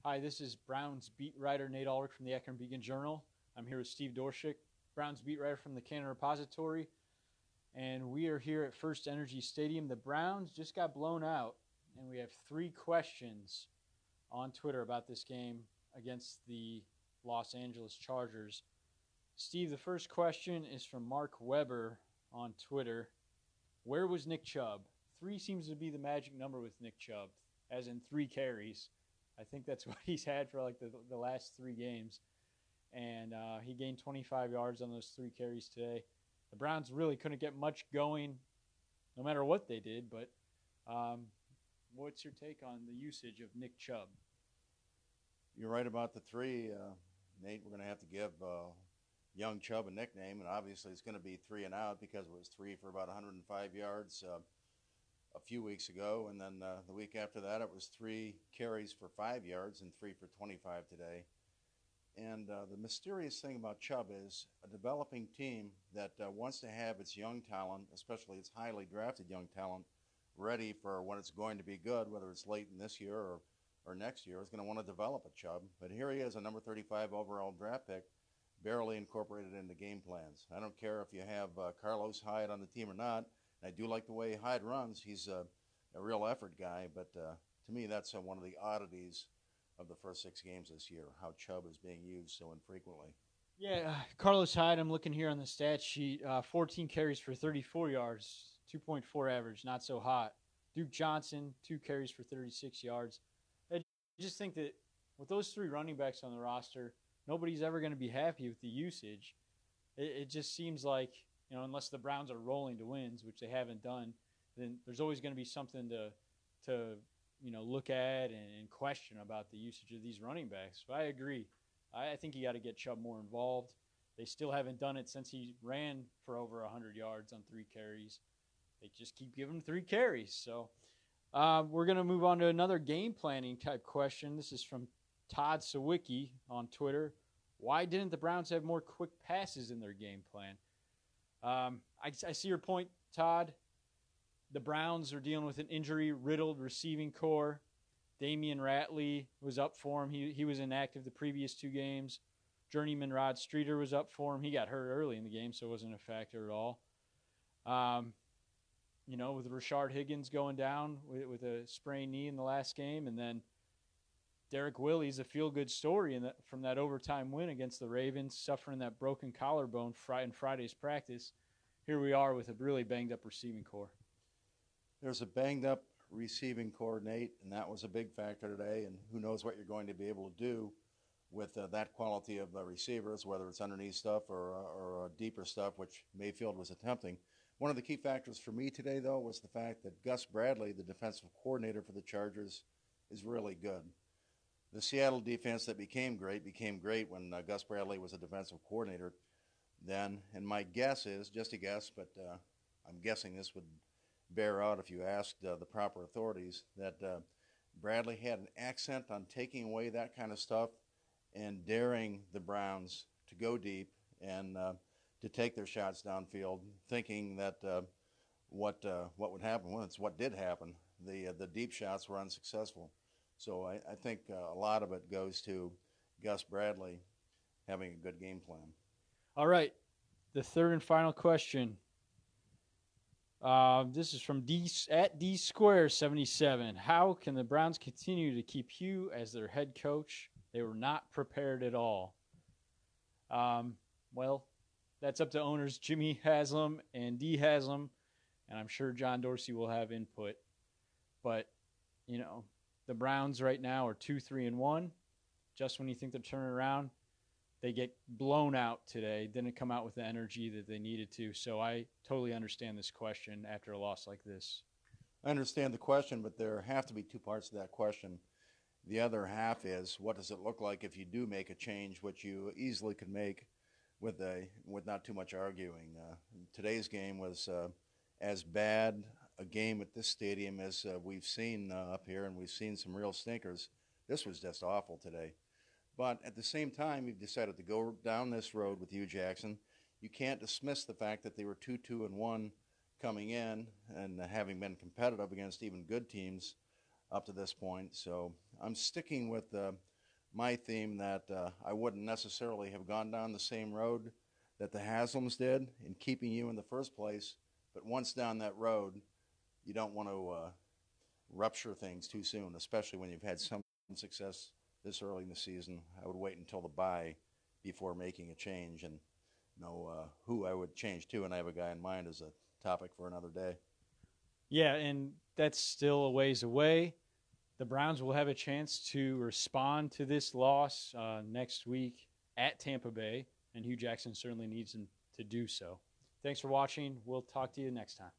Hi, this is Browns beat writer Nate Ulrich from the Akron Journal. I'm here with Steve Doerschuk, Browns beat writer from the Canton Repository, and we are here at First Energy Stadium. The Browns just got blown out, and we have 3 questions on Twitter about this game against the Los Angeles Chargers. Steve, the first question is from Mark Weber on Twitter. Where was Nick Chubb? 3 seems to be the magic number with Nick Chubb, as in 3 carries. I think that's what he's had for like the last 3 games. And he gained 25 yards on those 3 carries today. The Browns really couldn't get much going no matter what they did. But what's your take on the usage of Nick Chubb? You're right about the 3, Nate. We're going to have to give young Chubb a nickname, and obviously it's going to be 3 and out because it was 3 for about 105 yards a few weeks ago, and then the week after that it was 3 carries for 5 yards and 3 for 25 today. And the mysterious thing about Chubb is a developing team that wants to have its young talent, especially its highly drafted young talent, ready for when it's going to be good, whether it's late in this year or next year, is going to want to develop a Chubb. But here he is, a number 35 overall draft pick, barely incorporated into game plans. I don't care if you have Carlos Hyde on the team or not. I do like the way Hyde runs. He's a real effort guy, but to me that's one of the oddities of the first 6 games this year, how Chubb is being used so infrequently. Yeah, Carlos Hyde, I'm looking here on the stat sheet, 14 carries for 34 yards, 2.4 average, not so hot. Duke Johnson, 2 carries for 36 yards. I just think that with those 3 running backs on the roster, nobody's ever going to be happy with the usage. It just seems like, unless the Browns are rolling to wins, which they haven't done, then there's always going to be something to look at and question about the usage of these running backs. But I agree. I think you got to get Chubb more involved. They still haven't done it since he ran for over 100 yards on 3 carries. They just keep giving him 3 carries. So we're going to move on to another game planning type question. This is from Todd Sawicki on Twitter. Why didn't the Browns have more quick passes in their game plan? I see your point, Todd. The Browns are dealing with an injury-riddled receiving core. Damian Ratley was up for him. He was inactive the previous 2 games. Journeyman Rod Streeter was up for him. He got hurt early in the game, so it wasn't a factor at all. With Rashard Higgins going down with a sprained knee in the last game, and then Derek Willie's a feel-good story from that overtime win against the Ravens, suffering that broken collarbone in Friday's practice. Here we are with a really banged-up receiving core. There's a banged-up receiving core, Nate, and that was a big factor today, and who knows what you're going to be able to do with that quality of receivers, whether it's underneath stuff or deeper stuff, which Mayfield was attempting. One of the key factors for me today, though, was the fact that Gus Bradley, the defensive coordinator for the Chargers, is really good. The Seattle defense that became great when Gus Bradley was a defensive coordinator then. And my guess is, just a guess, but I'm guessing this would bear out if you asked the proper authorities, that Bradley had an accent on taking away that kind of stuff and daring the Browns to go deep and to take their shots downfield, thinking that what would happen. Well, it's what did happen. The deep shots were unsuccessful. So I think a lot of it goes to Gus Bradley having a good game plan. All right, the third and final question. This is from D_77. How can the Browns continue to keep Hugh as their head coach? They were not prepared at all. Well, that's up to owners Jimmy Haslam and Dee Haslam, and I'm sure John Dorsey will have input. But, the Browns right now are 2-3-1. Just when you think they're turning around, they get blown out today. Didn't come out with the energy that they needed to. So I totally understand this question after a loss like this. I understand the question, but there have to be 2 parts to that question. The other half is, what does it look like if you do make a change, which you easily could make with not too much arguing. Today's game was as bad a game at this stadium as we've seen up here, and we've seen some real stinkers. This was just awful today. But at the same time, you've decided to go down this road with Hugh Jackson. You can't dismiss the fact that they were 2-2-1 coming in and having been competitive against even good teams up to this point. So I'm sticking with my theme that I wouldn't necessarily have gone down the same road that the Haslams did in keeping you in the first place. But once down that road, you don't want to rupture things too soon, especially when you've had some success this early in the season. I would wait until the bye before making a change, and know who I would change to, and I have a guy in mind as a topic for another day. Yeah, and that's still a ways away. The Browns will have a chance to respond to this loss next week at Tampa Bay, and Hugh Jackson certainly needs them to do so. Thanks for watching. We'll talk to you next time.